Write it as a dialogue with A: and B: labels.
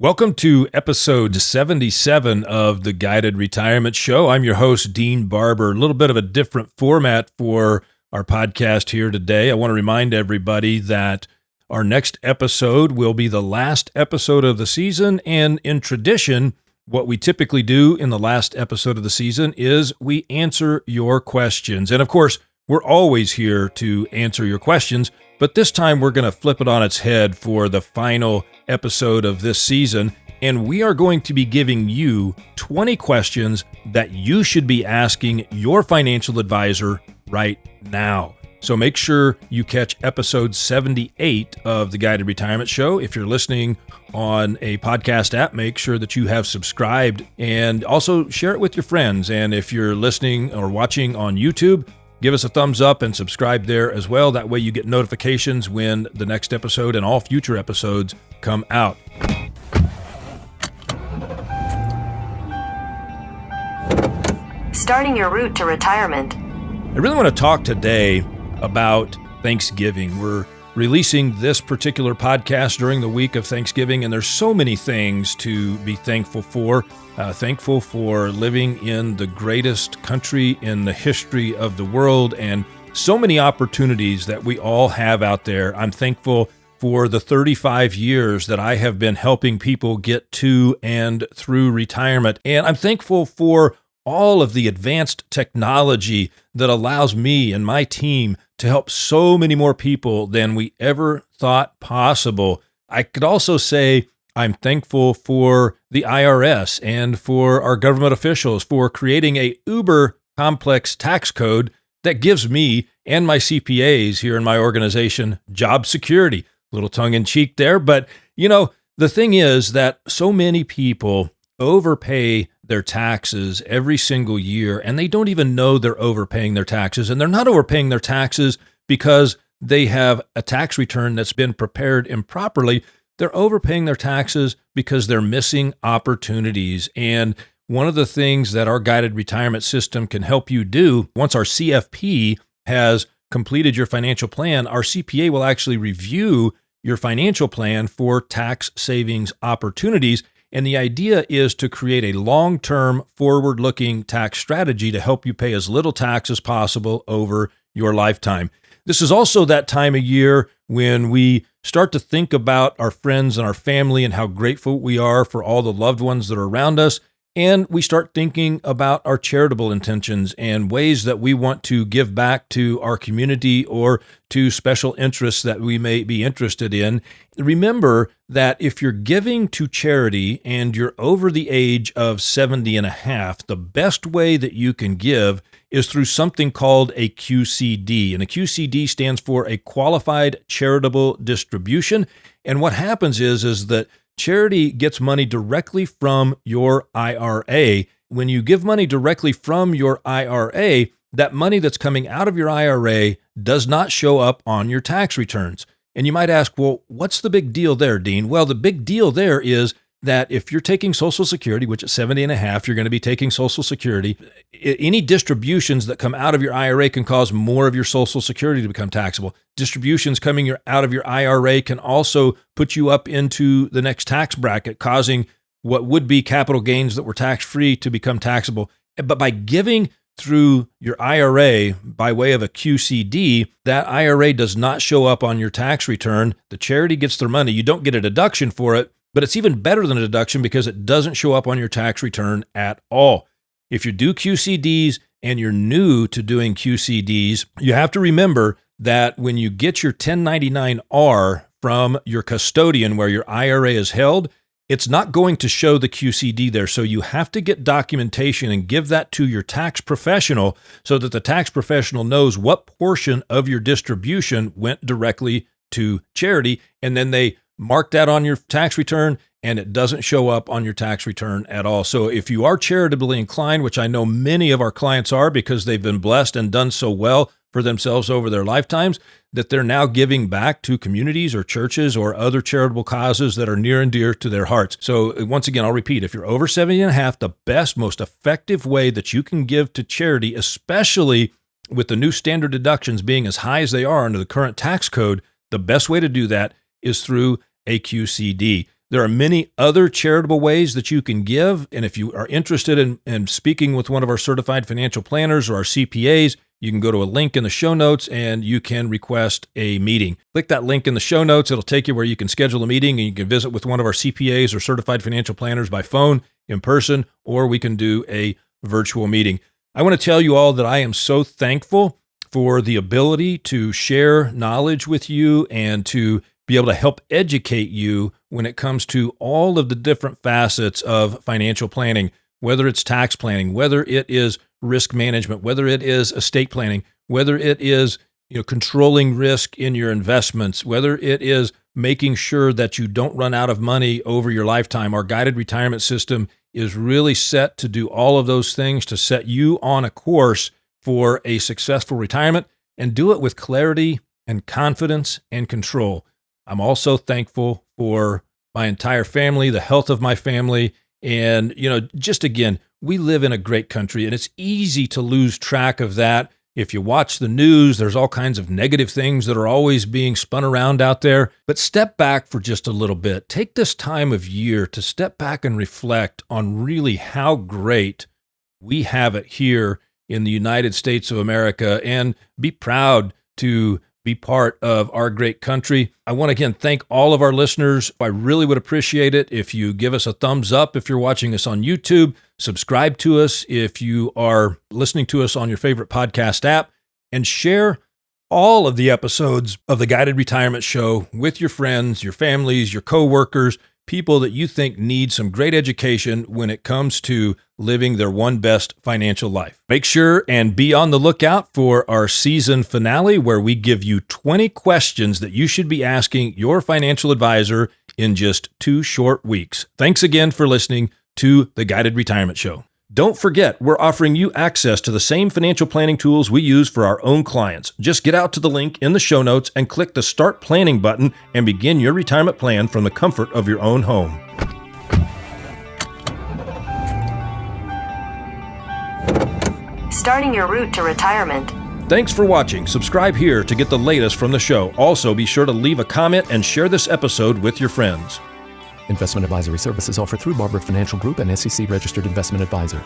A: Welcome to episode 77 of the Guided Retirement Show. I'm your host, Dean Barber. A little bit of a different format for our podcast here today. I want to remind everybody that our next episode will be the last episode of the season, and in tradition, what we typically do in the last episode of the season is we answer your questions. And of course, we're always here to answer your questions, but this time we're going to flip it on its head for the final episode of this season, and we are going to be giving you 20 questions that you should be asking your financial advisor right now. So make sure you catch episode 78 of the Guided Retirement Show. If you're listening on a podcast app, make sure that you have subscribed and also share it with your friends. And if you're listening or watching on YouTube, give us a thumbs up and subscribe there as well. That way you get notifications when the next episode and all future episodes come out.
B: Starting your route to retirement.
A: I really want to talk today about Thanksgiving. We're releasing this particular podcast during the week of Thanksgiving, and there's so many things to be thankful for. Thankful for living in the greatest country in the history of the world, and so many opportunities that we all have out there. I'm thankful for the 35 years that I have been helping people get to and through retirement. And I'm thankful for all of the advanced technology that allows me and my team to help so many more people than we ever thought possible. I could also say I'm thankful for the IRS and for our government officials for creating a uber complex tax code that gives me and my CPAs here in my organization job security. A little tongue in cheek there, but the thing is that so many people overpay their taxes every single year, and they don't even know they're overpaying their taxes. And they're not overpaying their taxes because they have a tax return that's been prepared improperly. They're overpaying their taxes because they're missing opportunities. And one of the things that our guided retirement system can help you do, once our CFP has completed your financial plan, our CPA will actually review your financial plan for tax savings opportunities. And the idea is to create a long-term, forward-looking tax strategy to help you pay as little tax as possible over your lifetime. This is also that time of year when we start to think about our friends and our family and how grateful we are for all the loved ones that are around us. And we start thinking about our charitable intentions and ways that we want to give back to our community or to special interests that we may be interested in. Remember that if you're giving to charity and you're over the age of 70 and a half, the best way that you can give is through something called a QCD. And a QCD stands for a Qualified Charitable Distribution. And what happens is that charity gets money directly from your IRA. When you give money directly from your IRA, that money that's coming out of your IRA does not show up on your tax returns. And you might ask, well, what's the big deal there, Dean? Well, the big deal there is that if you're taking Social Security, which at 70 and a half, you're going to be taking Social Security, any distributions that come out of your IRA can cause more of your Social Security to become taxable. Distributions coming out of your IRA can also put you up into the next tax bracket, causing what would be capital gains that were tax-free to become taxable. But by giving through your IRA by way of a QCD, that IRA does not show up on your tax return. The charity gets their money. You don't get a deduction for it, but it's even better than a deduction because it doesn't show up on your tax return at all. If you do QCDs and you're new to doing QCDs, you have to remember that when you get your 1099-R from your custodian where your IRA is held, it's not going to show the QCD there. So you have to get documentation and give that to your tax professional so that the tax professional knows what portion of your distribution went directly to charity, and then they mark that on your tax return, and it doesn't show up on your tax return at all. So if you are charitably inclined, which I know many of our clients are because they've been blessed and done so well for themselves over their lifetimes, that they're now giving back to communities or churches or other charitable causes that are near and dear to their hearts. So once again, I'll repeat, if you're over 70 and a half, the best, most effective way that you can give to charity, especially with the new standard deductions being as high as they are under the current tax code, the best way to do that is through a QCD. There are many other charitable ways that you can give. And if you are interested in speaking with one of our certified financial planners or our CPAs, you can go to a link in the show notes and you can request a meeting. Click that link in the show notes. It'll take you where you can schedule a meeting and you can visit with one of our CPAs or certified financial planners by phone, in person, or we can do a virtual meeting. I want to tell you all that I am so thankful for the ability to share knowledge with you and to be able to help educate you when it comes to all of the different facets of financial planning, whether it's tax planning, whether it is risk management, whether it is estate planning, whether it is controlling risk in your investments, whether it is making sure that you don't run out of money over your lifetime. Our guided retirement system is really set to do all of those things to set you on a course for a successful retirement and do it with clarity and confidence and control. I'm also thankful for my entire family, the health of my family. And, just again, we live in a great country and it's easy to lose track of that. If you watch the news, there's all kinds of negative things that are always being spun around out there. But step back for just a little bit. Take this time of year to step back and reflect on really how great we have it here in the United States of America and be proud to be part of our great country. I want to again thank all of our listeners. I really would appreciate it if you give us a thumbs up if you're watching us on YouTube, subscribe to us if you are listening to us on your favorite podcast app, and share all of the episodes of the Guided Retirement Show with your friends, your families, your coworkers, people that you think need some great education when it comes to living their one best financial life. Make sure and be on the lookout for our season finale, where we give you 20 questions that you should be asking your financial advisor in just 2 short weeks. Thanks again for listening to the Guided Retirement Show. Don't forget, we're offering you access to the same financial planning tools we use for our own clients. Just get out to the link in the show notes and click the Start Planning button and begin your retirement plan from the comfort of your own home.
B: Starting your route to retirement.
A: Thanks for watching. Subscribe here to get the latest from the show. Also, be sure to leave a comment and share this episode with your friends.
C: Investment advisory services offered through Barber Financial Group and SEC registered investment advisor.